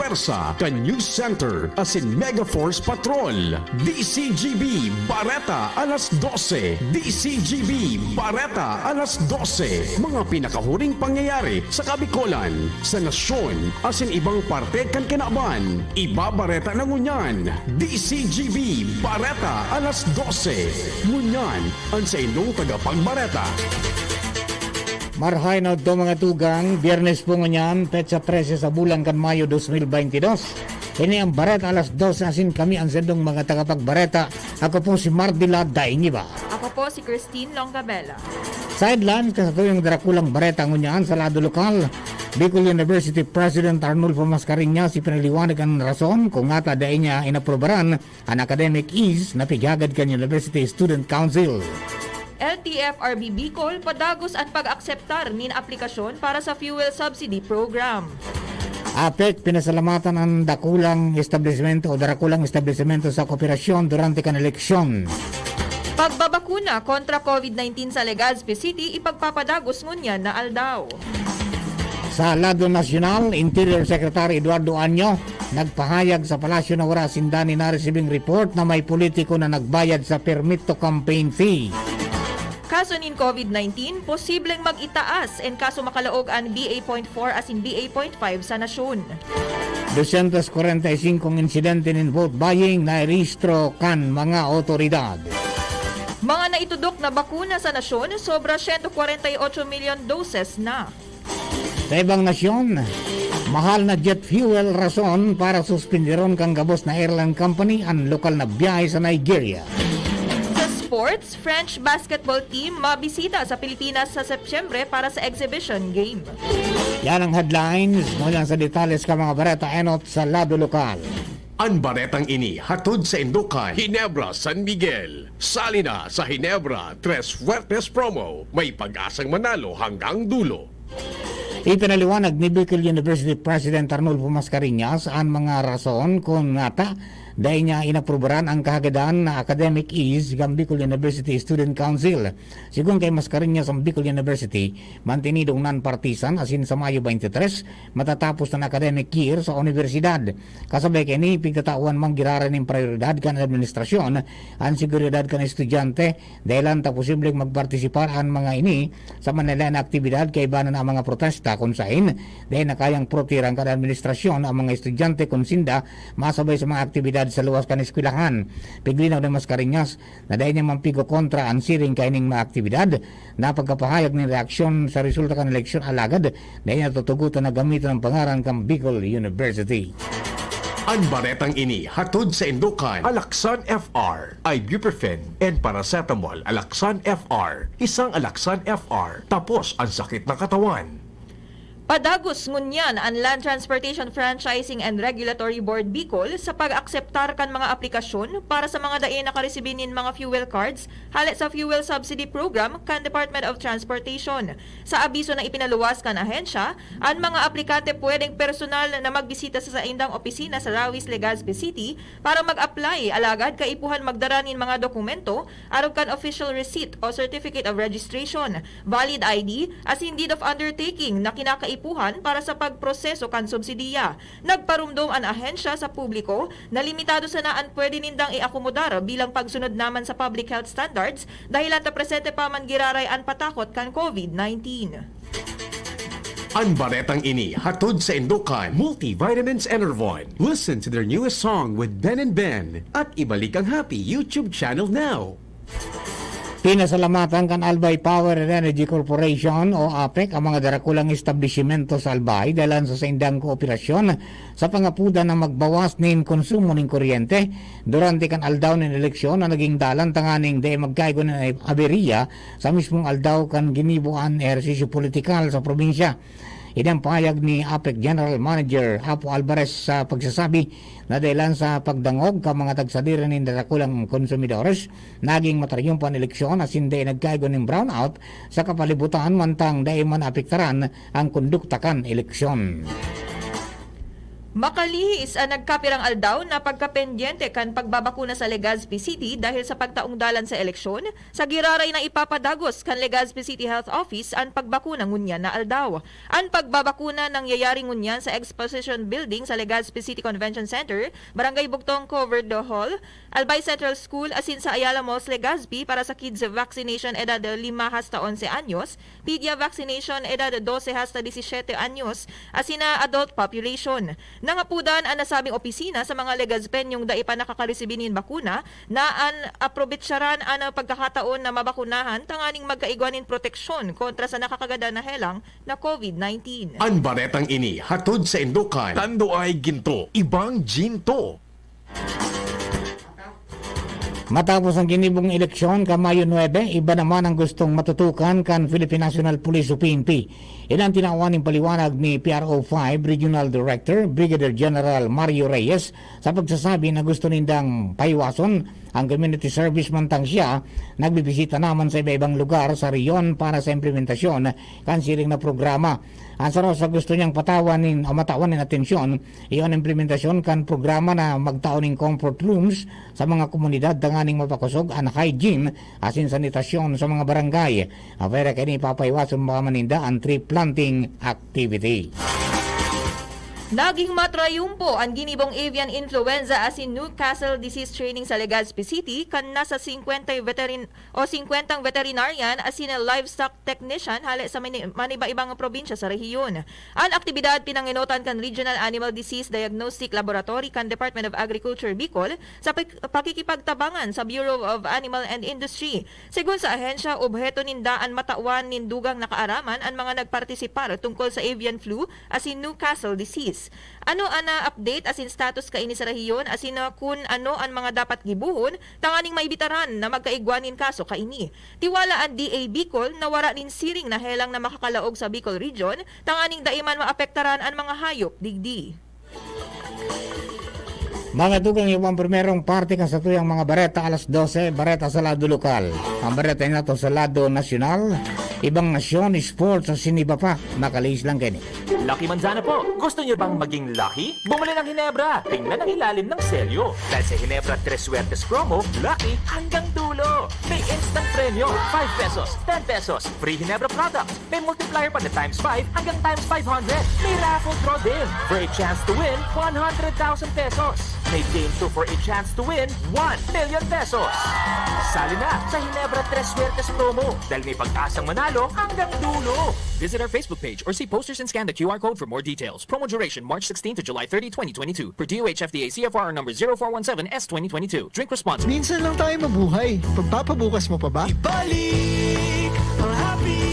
Pwersa, kan News Center, asin Mega Force Patrol. DCGB Bareta alas 12. DCGB Bareta alas 12. Mga pinakahuring pangyayari sa Kabikolan, sa nasyon, asin ibang parte kan kinaban. Ibabareta na ngunyan. DCGB Bareta alas 12. Ngunyan, ang sa inyong tagapagbareta. Marhay na ito mga tugang, Biyernes po ngunyan, petsa 13 sa bulan kan Mayo 2022. Ini ang Bareta alas 12 asin kami ang sendong mga tagapagbareta. Ako po si Mardila Daingiba. Ako po si Christine Longabella. Sideline kasatuyong Drakulang Bareta ngunyan sa lado lokal. Bicol University President Arnulfo Mascareñas si pinaliwanag ang rason kung nga tadain niya inaprobaran ang academic ease na pigagad kan University Student Council. LTFRB Bicol padagos at pag-akseptar nin aplikasyon para sa fuel subsidy program. APEC pinasalamatan ang dakulang establishmento o darakulang establishmento sa kooperasyon durante kan eleksyon. Pagbabakuna kontra COVID-19 sa Legazpi City ipagpapadagos ngunyan na aldaw. Sa lado nasyonal, Interior Secretary Eduardo Año nagpahayag sa palasyo na wala sindani na receiving report na may politiko na nagbayad sa permit to campaign fee. Kaso nin COVID-19, posibleng mag-itaas en kaso makalaog ang BA.4 as in BA.5 sa nasyon. 245 insidente nin vote buying na irehistro kan mga otoridad. Mga naitudok na bakuna sa nasyon, sobra 148 million doses na. Sa ibang nasyon, mahal na jet fuel rason para suspendiron kang gabos na airline company ang lokal na biyahe sa Nigeria. Sa sports, French basketball team mabisita sa Pilipinas sa Setyembre para sa exhibition game. Yan ang headlines mula sa detalles ka mga bareta enot sa lado lokal. Ang baretang ini hatod sa Indukan, Ginebra, San Miguel. Sali na sa Ginebra Tres Fuertes Promo. May pag-asang manalo hanggang dulo. Ipinaliwanag ni Bicol University President Arnulfo Mascareñas ang mga rason kung nata dahil niya inaprubaran ang kahagadan na academic ease ng Bicol University Student Council. Sigun kay Mascareñas ang Bicol University, mantinidong non-partisan asin sa Mayo 23, matatapos ng academic year sa universidad. Kasabay kay ni pigtatawan manggiraran ng prioridad kan administrasyon ang seguridad kan estudyante dahil anta posibleng magpartisipar ang mga ini sa Manila na aktibidad kay banan ang mga protesta kung sain dahil nakayang protirang kan administrasyon ang mga estudyante kung sinda masabay sa mga aktibidad sa luwas kan eskwelahan. Piglinaw ng Mascareñas na dahil niya mampigo kontra ang siring kaining mga aktibidad na pagkapahayag ng reaksyon sa resulta kan eleksyon alagad dahil niya tutugutan na gamitan ng pangaran kang Bicol University. Ang baretang ini hatod sa Indukan, Alaxan FR, Ibuprofen, and Paracetamol Alaxan FR. Isang Alaxan FR, tapos ang sakit ng katawan. Padagos ngunyan ang Land Transportation Franchising and Regulatory Board Bicol sa pag-akseptar kan mga aplikasyon para sa mga dae nakaresibinin mga fuel cards halit sa fuel subsidy program kan Department of Transportation. Sa abiso na ipinaluwas kan ahensya, ang mga aplikante pwedeng personal na magbisita sa saindang opisina sa Rawis, Legazpi City para mag-apply alagad kaipuhan magdaranin mga dokumento arog kan official receipt o certificate of registration, valid ID as in deed of undertaking na kinakaipuhan para sa pagproseso kan subsidiya. Nagparumdom ang ahensya sa publiko na limitado sa naan pwede nindang iakomodar bilang pagsunod naman sa public health standards dahil ang presente pa man giraray ang patakot kan COVID-19. Ang baretang ini hatod sa Indukan, Multivitamins Enervon. Listen to their newest song with Ben and Ben at ibalik ang happy YouTube channel now. Pinasalamatan kan Albay Power and Energy Corporation o APEC ang mga darakulang establishmento sa Albay dahil sa saindang kooperasyon sa pangapuda na magbawas nin konsumo ng kuryente durante kan aldaw ng eleksyon na naging dalan tanganing de magkaigo ng aberiya sa mismong aldaw kan ginibuan ehersisyo politikal sa probinsya. Inang pahayag ni APEC General Manager Apo Alvarez sa pagsasabi na dahilan sa pagdangog ka mga tagsadiran ng darakulang konsumidores, naging mataryumpan eleksyon as hindi nagkaigo ng brownout sa kapalibutan mantang dahil man apektaran ang konduktakan eleksyon. Makalihis ang nagkapirang aldaw na pagkapendyente kan pagbabakuna sa Legazpi City dahil sa pagtaong dalan sa eleksyon, sa giraray na ipapadagos kan Legazpi City Health Office ang pagbakuna ngunyan na aldaw. Ang pagbabakuna ng yayari ngunyan sa Exposition Building sa Legazpi City Convention Center, Barangay Bugtong Covered Hall, Albay Central School asin sa Ayala Malls Legazpi para sa kids vaccination edad 5 hasta 11 anyos, pedia vaccination edad 12 hasta 17 anyos, asin na adult population. Nangapudan ang nasabing opisina sa mga Legazpenyong dai pa nakakaresibinin bakuna na an aprobetsyaran ang pagkakataon na mabakunahan tanganing magkaigwanin proteksyon kontra sa nakakagada na helang na COVID-19. Ang baretang ini hatod sa Indukan. Tando ay ginto, ibang ginto. Matapos ang ginibong eleksyon Mayo 9, iba naman ang gustong matutukan kan Philippine National Police o PNP. Ilan tinawan ng paliwanag ni PRO5 Regional Director Brigadier General Mario Reyes sa pagsasabi na gusto nindang paiwason ang community service mantang siya nagbibisita naman sa iba-ibang lugar sa riyon para sa implementasyon kansiring na programa. Ang sa gusto niyang patawanin o matawanin atensyon, iyon implementasyon kan programa na magtaon ng comfort rooms sa mga komunidad tanganing mapakusog ang hygiene asin sanitasyon sa mga barangay. Apera kini papaiwason mga maninda ang tree planting activity. Naging matrayumpo ang ginibong avian influenza asin Newcastle disease training sa Legazpi City kan nasa 50 veterinarian asin livestock technician hali sa maniba-ibang probinsya sa rehiyon. Ang aktibidad pinanginotan kan Regional Animal Disease Diagnostic Laboratory kan Department of Agriculture Bicol sa pakikipagtabangan sa Bureau of Animal and Industry. Sigun sa ahensya, obheto nindaan matawan nindugang nakaaraman ang mga nagpartisipar tungkol sa avian flu asin Newcastle disease. Ano ana update asin status kaini sa rehiyon asin kun ano ang mga dapat gibuhon tanganing maibitaran na magkaigwanin kaso kaini. Tiwala ang DA Bicol na wara nin siring na helang na makakalaog sa Bicol Region tanganing daiman maapektaran ang mga hayop digdi. Mga tugang yung primerong parte kan sa tuyang mga bareta alas 12, bareta sa lado lokal. Ang bareta na to sa lado nasyonal, ibang nasyon, sports, o siniba pa. Makalihis lang kini. Lucky Manzana po. Gusto niyo bang maging lucky? Bumili ng Hinebra. Tingnan ang ilalim ng selyo. Dahil sa Hinebra Tres Suertes promo, lucky hanggang dulo. May instant premium, 5 pesos, 10 pesos. Free Hinebra products. May multiplier pa na times 5 hanggang times 500. May raffle draw din for a chance to win 100,000 pesos. May game 2 for a chance to win 1 million pesos. Sali na sa Hinebra Tres Suertes promo dahil may pag-asang manalo hanggang dulo. Visit our Facebook page or see posters and scan the QR code for more details. Promo duration March 16 to July 30, 2022. Per DOH FDA CFR number 0417S2022. Drink responsibly. Minsan lang tayo mabuhay. Pagpapabukas mo pa ba? Ibalik ang happy.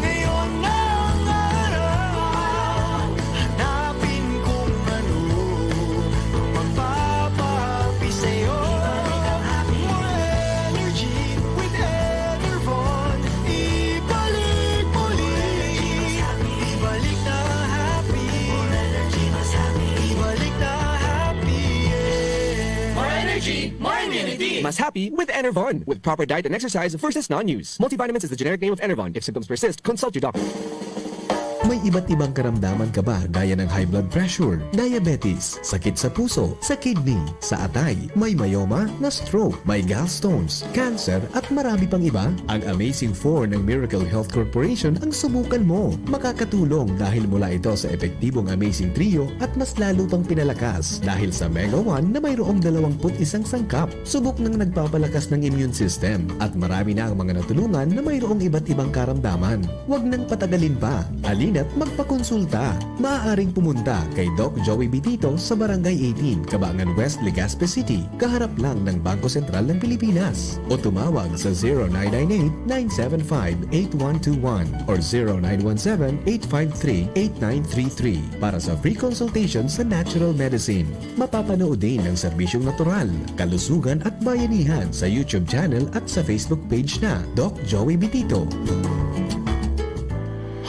Ngayon na ang araw. Hanapin kung ano magpapahappy sa'yo. More energy with Enervon. Ibalik muli. Ibalik na happy. More energy, mas happy. Ibalik na happy. More energy, more immunity. Mas happy with Enervon. With proper diet and exercise versus non-use. Multivitamins is the generic name of Enervon. If symptoms persist, consult your doctor. May iba't ibang karamdaman ka ba gaya ng high blood pressure, diabetes, sakit sa puso, sa kidney, sa atay, may myoma, na stroke, may gallstones, cancer at marami pang iba? Ang Amazing 4 ng Miracle Health Corporation ang subukan mo. Makakatulong dahil mula ito sa epektibong Amazing Trio at mas lalo pang pinalakas dahil sa Mega 1 na mayroong 21 sangkap. Subok ng nagpapalakas ng immune system at marami na ang mga natulungan na mayroong iba't ibang karamdaman. Huwag nang patagalin pa. Halina't magpakonsulta. Maaaring pumunta kay Doc Joey Bitito sa Barangay 18, Cabangan West, Legazpi City, kaharap lang ng Bangko Sentral ng Pilipinas. O tumawag sa 0998-975-8121 or 0917-853-8933 para sa free consultation sa natural medicine. Mapapanood din ang serbisyong natural, kalusugan at bayanihan sa YouTube channel at sa Facebook page na Doc Joey Bitito.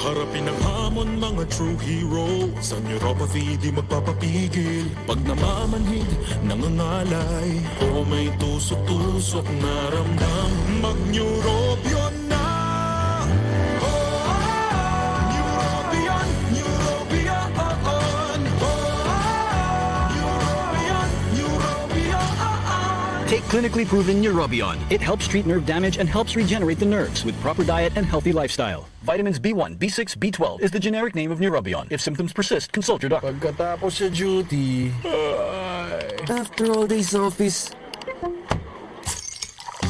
Harapin ang hamon, mga true hero. Sa neuropathy di magpapapigil. Pag namamanhid, nangangalay, o may tusok-tusok na ramdam, mag-neurobion na. Neurobion, Neurobion. Clinically proven Neurobion. It helps treat nerve damage and helps regenerate the nerves with proper diet and healthy lifestyle. Vitamins B1, B6, B12 is the generic name of Neurobion. If symptoms persist, consult your doctor. Pagkatapos sa duty, after all day's office,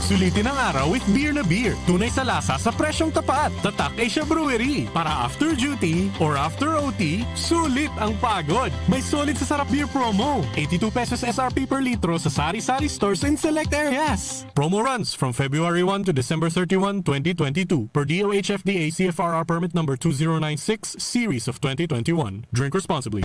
Sulitin ang araw with Beer na Beer. Tunay sa lasa sa presyong tapat. Tatak Asia Brewery. Para after duty or after OT, sulit ang pagod. May solid sa sarap beer promo. 82 pesos SRP per litro sa sari-sari stores in select areas. Promo runs from February 1 to December 31, 2022 per DOH FDA CFRR permit number 2096 series of 2021. Drink responsibly.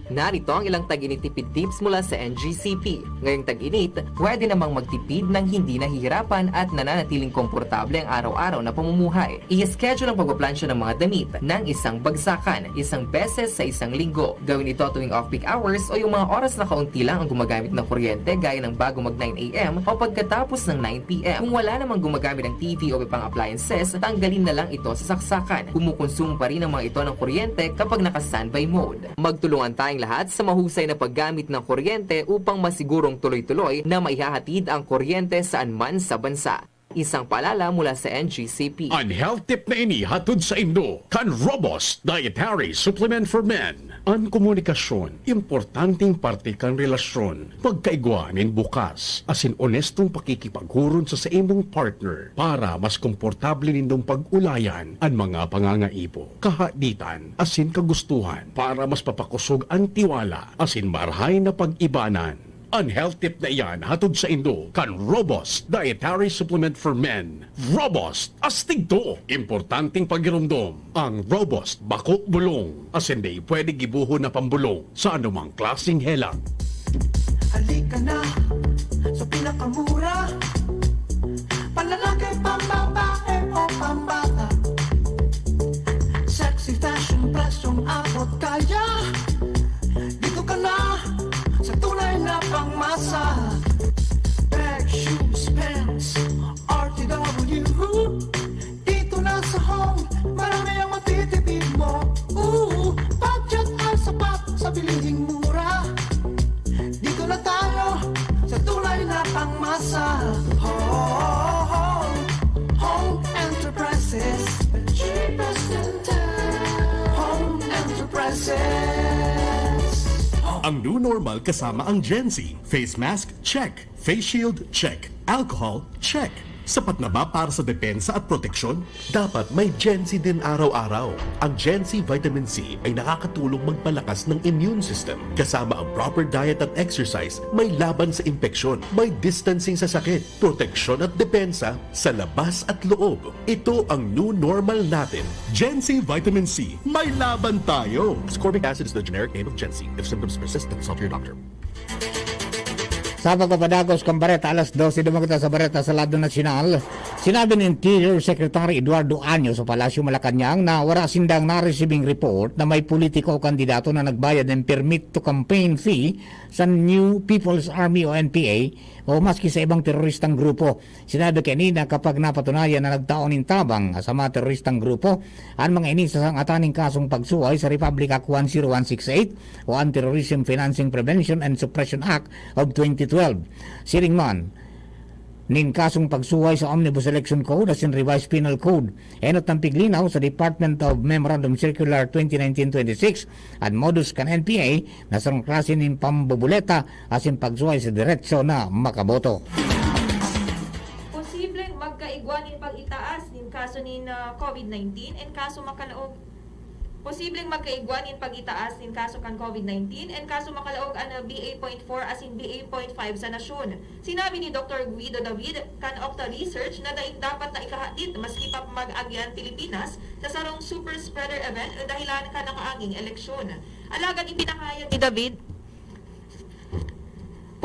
Narito ang ilang tag-init tipid tips mula sa NGCP. Ngayong tag-init, pwede namang magtipid ng hindi nahihirapan at nananatiling komportable ang araw-araw na pamumuhay. I-schedule ang pagpaplansyo ng mga damit ng isang bagsakan, isang beses sa isang linggo. Gawin ito tuwing off-peak hours o yung mga oras na kaunti lang ang gumagamit ng kuryente gaya ng bago mag 9 AM o pagkatapos ng 9 PM. Kung wala namang gumagamit ng TV o ibang appliances, tanggalin na lang ito sa saksakan. Kumukonsumo pa rin ang mga ito ng kuryente kapag naka-standby mode. Magtulungan tayong lahat sa mahusay na paggamit ng kuryente upang masigurong tuloy-tuloy na maihahatid ang kuryente saan man sa bansa. Isang paalala mula sa NGCP. Ang health tip na ini hatod sa Indo, kan Robust Dietary Supplement for Men. Ang komunikasyon, importanteng parte kan relasyon. Pagkaigwanin bukas, asin honestong pakikipaghuron sa imong partner para mas komportable nindong pag-ulayan ang mga pangangaipo. Kahaditan, asin kagustuhan para mas papakusog ang tiwala, asin marhay na pag-ibanan. Ang health tip na iyan hatod sa Indo kan Robust Dietary Supplement for Men. Robust, astig to. Importanteng pagirumdom. Ang Robust bako bulong. As hindi pwede gibuho na pambulong sa anumang klaseng helang. Halika na sa pinakamura, panlalaki, pambabae o pambata. Sexy fashion, presyong abot kaya. Dito ka na sa tunay na pangmasa. Bag, shoes, pants, RTW. Dito na sa home, marami ang matitipid mo. Budget ay sapat sa bilihing mura. Dito na tayo sa tunay na pangmasa. Home Enterprises, the cheapest in town. Home Enterprises. Ang new normal kasama ang Gen Z. Face mask? Check. Face shield? Check. Alcohol? Check. Sapat na ba para sa depensa at proteksyon? Dapat may Gen Z din araw-araw. Ang Gen Z Vitamin C ay nakakatulong magpalakas ng immune system. Kasama ang proper diet at exercise, may laban sa impeksyon, may distancing sa sakit, proteksyon at depensa sa labas at loob. Ito ang new normal natin. Gen Z Vitamin C. May laban tayo! Ascorbic acid is the generic name of Gen Z. If symptoms persist, consult your doctor. Sa pagpapadagos kang Bareta, alas 12 dumagita sa Bareta sa Lado Nacional, sinabi ni Interior Secretary Eduardo Año sa Palasyo Malacanang na wala sindang na-receiving report na may politiko o kandidato na nagbayad ng permit to campaign fee sa New People's Army o NPA o maski sa ibang teroristang grupo. Sinabi kanina kapag napatunayan na nagtaon ng tabang sa mga teroristang grupo, ang mga ini sa ataning kasong pagsuway sa Republic Act 10168 o Anti-Terrorism Financing Prevention and Suppression Act of 2012. Siring man, nin kasong pagsuway sa Omnibus Election Code as in Revised Penal Code. Enot ng piglinaw sa Department of Memorandum Circular 2019-26 at modus kan NPA na sarong klase ng pambubuleta as in pagsuway sa diretso na makaboto. Posibleng magkaigwanin pag-itaas ng kaso ni COVID-19 and kaso makalaog. Posibleng magkaigwanin pag-itaas ng kaso kan COVID-19 and kaso makalaog ang BA.4 as in BA.5 sa nasyon. Sinabi ni Dr. Guido David kan Octa Research na dapat na ikahatid maski pa mag-agyan Pilipinas sa sarong super spreader event o dahilan ka nakaaging eleksyon. Alagad ipinahayag ni David,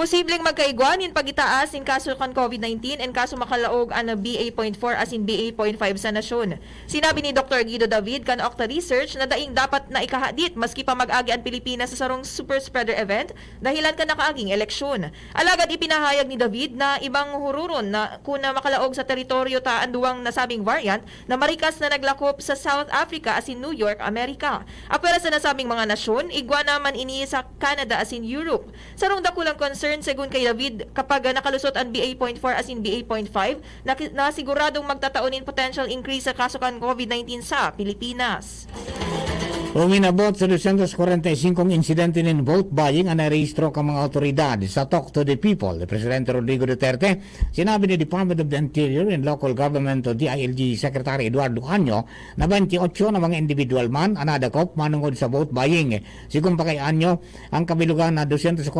Posibleng magkaigwanin pagitaas in kaso kan COVID-19 and kaso makalaog ang BA.4 as in BA.5 sa nasyon. Sinabi ni Dr. Guido David kan Octa Research na daing dapat na ikahadit maski pa mag-agi ang Pilipinas sa sarong super spreader event dahilan ka nakaaging eleksyon. Alagad ipinahayag ni David na ibang hururon na kuna makalaog sa teritoryo ta ang duwang nasabing variant na marikas na naglakop sa South Africa as in New York, Amerika. Apera sa nasabing mga nasyon, igwa naman ini sa Canada as in Europe. Sarong dakulang concern segun kay David kapag nakalusot ang BA.4 as in BA.5 na siguradong magtataonin potential increase sa kaso kan COVID-19 sa Pilipinas. Uminabot sa 245 insidente ng vote buying ang narehistro ng mga otoridad sa Talk to the People. Presidente Rodrigo Duterte, sinabi ni Department of the Interior and Local Government o DILG Secretary Eduardo Anyo na 28 na mga individual man ang nadakop manungod sa vote buying. Sigun pa kay Anyo, ang kabilugan na 245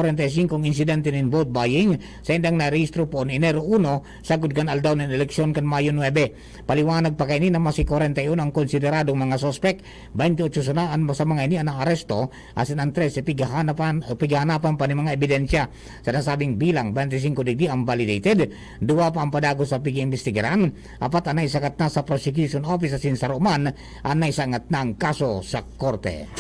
insidente ng vote buying sa indang narehistro po on Enero 1 sagud kan aldaw ng eleksyon kan Mayo 9. Paliwanag pa kay ni na masi 41 ang konsideradong mga sospek, 28 sa mo sa mga ini ang aresto asin ang 13 pigahanapan pa ni mga ebidensya sa nasabing bilang 25 digdi ang validated, 2 pa ang padago sa pigi-investigaran, 4 anay sakat na sa prosecution office asin sa Roman, anay sangat na ang kaso sa korte.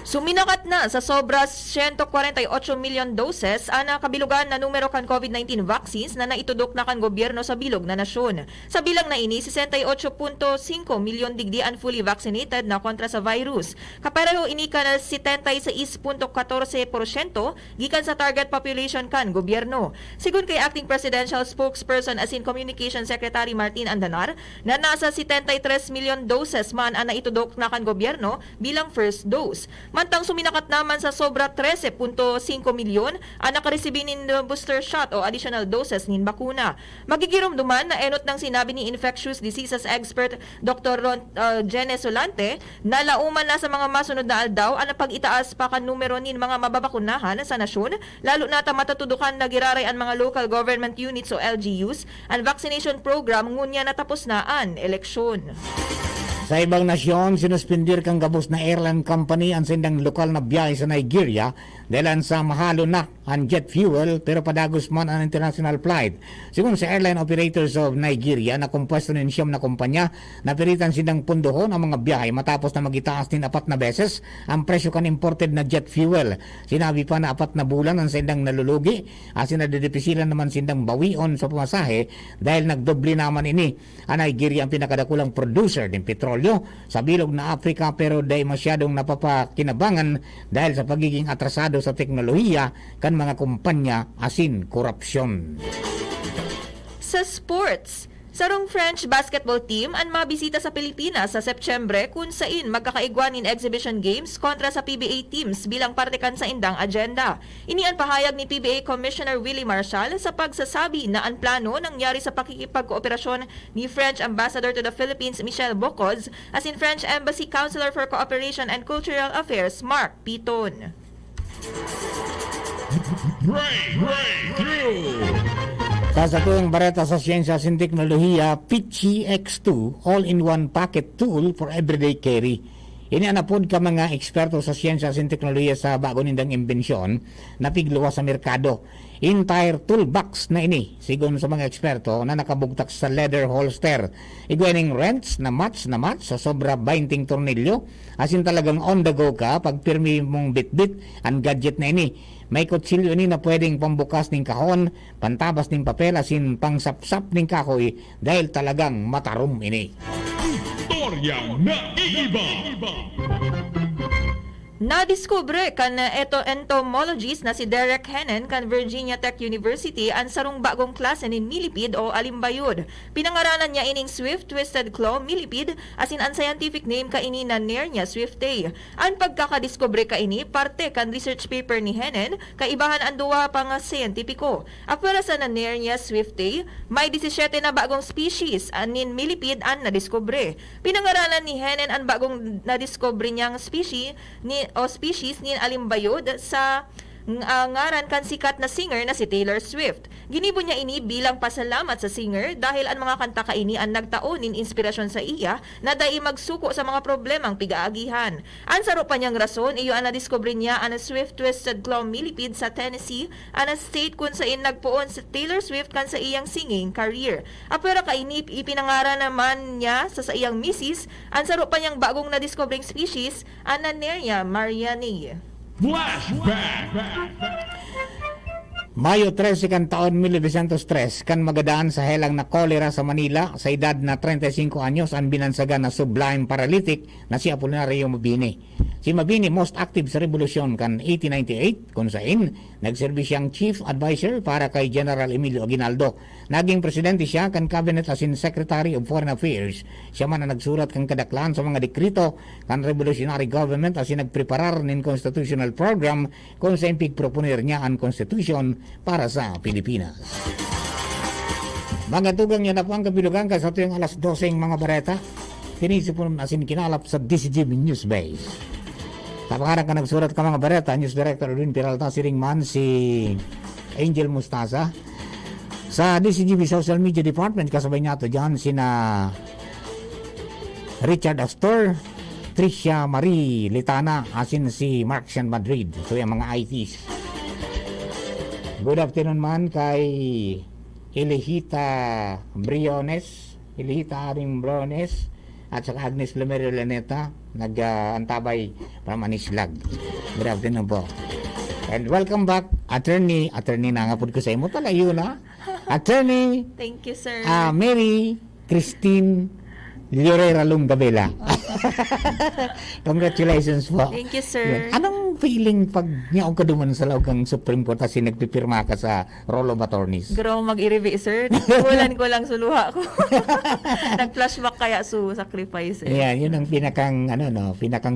Suminakat na sa sobra 148 million doses ang kabilugan na numero kan COVID-19 vaccines na naitudok na kan gobyerno sa bilog na nasyon. Sa bilang na ini, 68.5 milyon digdi ang fully vaccinated na kontra sa virus. Kapareho ini ka na 76.14% gikan sa target population kan gobyerno. Sigun kay Acting Presidential Spokesperson as in Communication Secretary Martin Andanar na nasa 73 million doses man ang naitudok na kan gobyerno bilang first dose. Mantang suminakat naman sa sobra 13.5 milyon ang nakaresibi nin booster shot o additional doses nin bakuna. Magigirom duman na enot ng sinabi ni infectious diseases expert Dr. Jene Solante na lauman na sa mga masunod na aldaw ang pag-itaas pa kan numero nin mga mababakunahan sa nasyon, lalo na matatudukan na giraray ang mga local government units o LGUs ang vaccination program ngunya natapos na ang eleksyon. Sa ibang nasyon, sinuspindir kang gabos na airline company ang sindang lokal na biyahe sa Nigeria dahil sa mahalo na ang jet fuel pero padagos man ang international flight. Sigun sa Airline Operators of Nigeria na kumpuesto ng siyam na kumpanya, napilitan silang pundohon ang mga biyahe matapos na magitaas din 4 na beses ang presyo kan imported na jet fuel. Sinabi pa na 4 na bulan ang sindang nalulugi asin nadidipisilan naman sindang bawion sa pumasahe dahil nagdoble naman ini. Ang Nigeria ang pinakadakulang producer ng petrolyo sa bilog na Africa pero dahil masyadong napapakinabangan dahil sa pagiging atrasado sa teknolohiya kan mga kumpanya asin korupsyon. Sa sports, sarong French basketball team ang mabisita sa Pilipinas sa Septyembre kung sain magkakaigwanin exhibition games kontra sa PBA teams bilang parte kan sa indang agenda. Ini ang pahayag ni PBA Commissioner Willie Marshall sa pagsasabi na ang plano nangyari sa pakikipagkooperasyon ni French Ambassador to the Philippines Michelle Bocoz as in French Embassy Counselor for Cooperation and Cultural Affairs Mark Piton. Sa tuwing bareta sa siyensya at teknolohiya, Pichi X2 all-in-one pocket tool for everyday carry. Ini anapod ka mga eksperto sa siyensya at teknolohiya sa bago nindang imbensyon na pigluwa sa merkado. Entire toolbox na ini, sigon sa mga eksperto na nakabugtak sa leather holster. Igwening wrench na match sa sobra 20 tornilyo, asin talagang on the go ka pag pirmi mong bitbit ang gadget na ini. May kutsilyo ni na pwedeng pambukas ng kahon, pantabas ng papel, asin pangsapsap ng kahoy dahil talagang matarum ini. Istorya na iiba. Nadiskubre kan entomologist na si Derek Hennen kan Virginia Tech University ang sarong bagong klase ni millipede o alimbayod. Pinangaralan niya ining swift twisted claw millipede asin ang scientific name ka ini na Nernia swiftae. Ang pagkakadiskubre ka ini parte kan research paper ni Hennen kaibahan ang duwa pang scientifico. Apara sa na Nernia swiftae, may 17 na bagong species anin millipede ang nadiskubre. Pinangaralan ni Hennen ang bagong nadiskubre niyang species ni alimbayod sa ngaran kan sikat na singer na si Taylor Swift. Ginibo niya ini bilang pasalamat sa singer dahil ang mga kanta kaini ang nagtaonin inspirasyon sa iya na dai magsuko sa mga problemang pigaagihan. Ang saro pa niyang rason iyo ang nadiskubre niya ang Swift Twisted Claw Millipede sa Tennessee, ang state kung saan nagpuon sa Taylor Swift kan sa iyang singing career. Apera kaini ipinangara naman niya sa iyang misis ang saro pa niyang bagong nadiskobring species, ang Naneria mariani. Mayo 13 kan taon 1903 kan magadaan sa helang na kolera sa Manila sa edad na 35 anyos ang binansagan na sublime paralytic na si Apolinario Mabini. Si Mabini most active sa revolusyon kan 1898 kung saan nagserbi siyang chief advisor para kay General Emilio Aguinaldo. Naging presidente siya kan cabinet as in Secretary of Foreign Affairs. Siya man na nagsurat kan kadaklan sa mga dekrito kan revolutionary government as in nagpreparar nin constitutional program kung saan pigproponer niya ang constitution para sa Pilipinas. Mga tugang niya na po ang kabilugan ka sa tuwing alas 12 mga bareta. Tinisipon asin kinalap sa DCGB News Base. Tapangarang ka nagsurat ka mga bareta, News Director Edwin Peralta, si Ringman, si Angel Mustasa. Sa DCGB Social Media Department, kasabay niya ito dyan, sina Richard Astor, Tricia Marie Litana, asin si Mark Sean Madrid. So yung mga ITs. Good afternoon man kay Ilihita Briones, Ilihita Aring Briones, at saka Agnes Lumerio Laneta, nag-antabay from Anislag. Good afternoon po. And welcome back, attorney na nga po ko sa imo pala yun ha. Attorney Thank you, sir. Mary Christine Llorera Lunggabela. Congratulations po. Thank you, sir. Anong feeling pag niyaw ka duman sa loob ng Supreme Court kasi nagpipirma ka sa roll of attorneys? Graw mag-i-review, sir. Nagpulan ko lang suluha ko. Nag-flashback kaya su sacrifice. Yeah, yun ang pinakang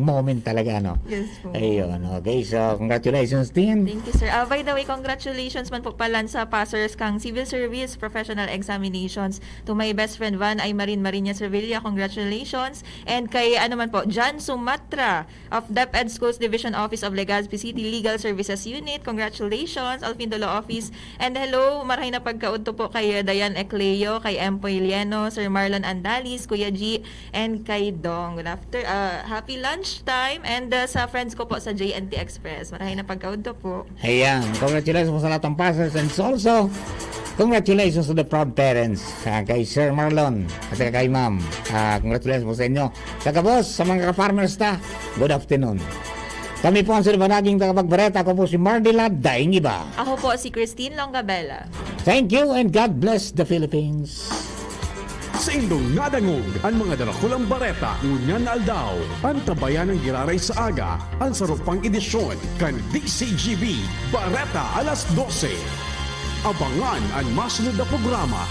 moment talaga, no? Yes po. Ayun, okay. So, congratulations din. Thank you, sir. By the way, congratulations man po palan sa passers kang Civil Service Professional Examinations. To my best friend Van ay Marinia Servilla, congratulations. And kay man po, John Sumatra of DepEd Schools Division Office of Legazpi City Legal Services Unit, congratulations. Alvin Dolo Office. And hello, marahay na pagkaunto po kay Dayan Ecleo, kay Empoy Lieno, Sir Marlon Andalis, Kuya G, and kay Dong. Good after, happy lunchtime. And sa friends ko po sa JNT Express, marahay na pagkaunto po. Ayan, congratulations po sa lahat ng passers and also congratulations to the proud parents, kay Sir Marlon at kay Ma'am. Congratulations po sa inyo. Sa kabos, sa mga farmers ta, good afternoon. Kami po ang silbanaging tagapagbareta. Ako po si Mardila Daingiba. Ako po si Christine Longabella. Thank you and God bless the Philippines. Sa indong nadangog ang mga dalakulang bareta ngunyan na aldaw. Ang tabayan ng giraray sa aga, ang sarupang edisyon kan DCGB Bareta alas 12. Abangan ang masunod na programa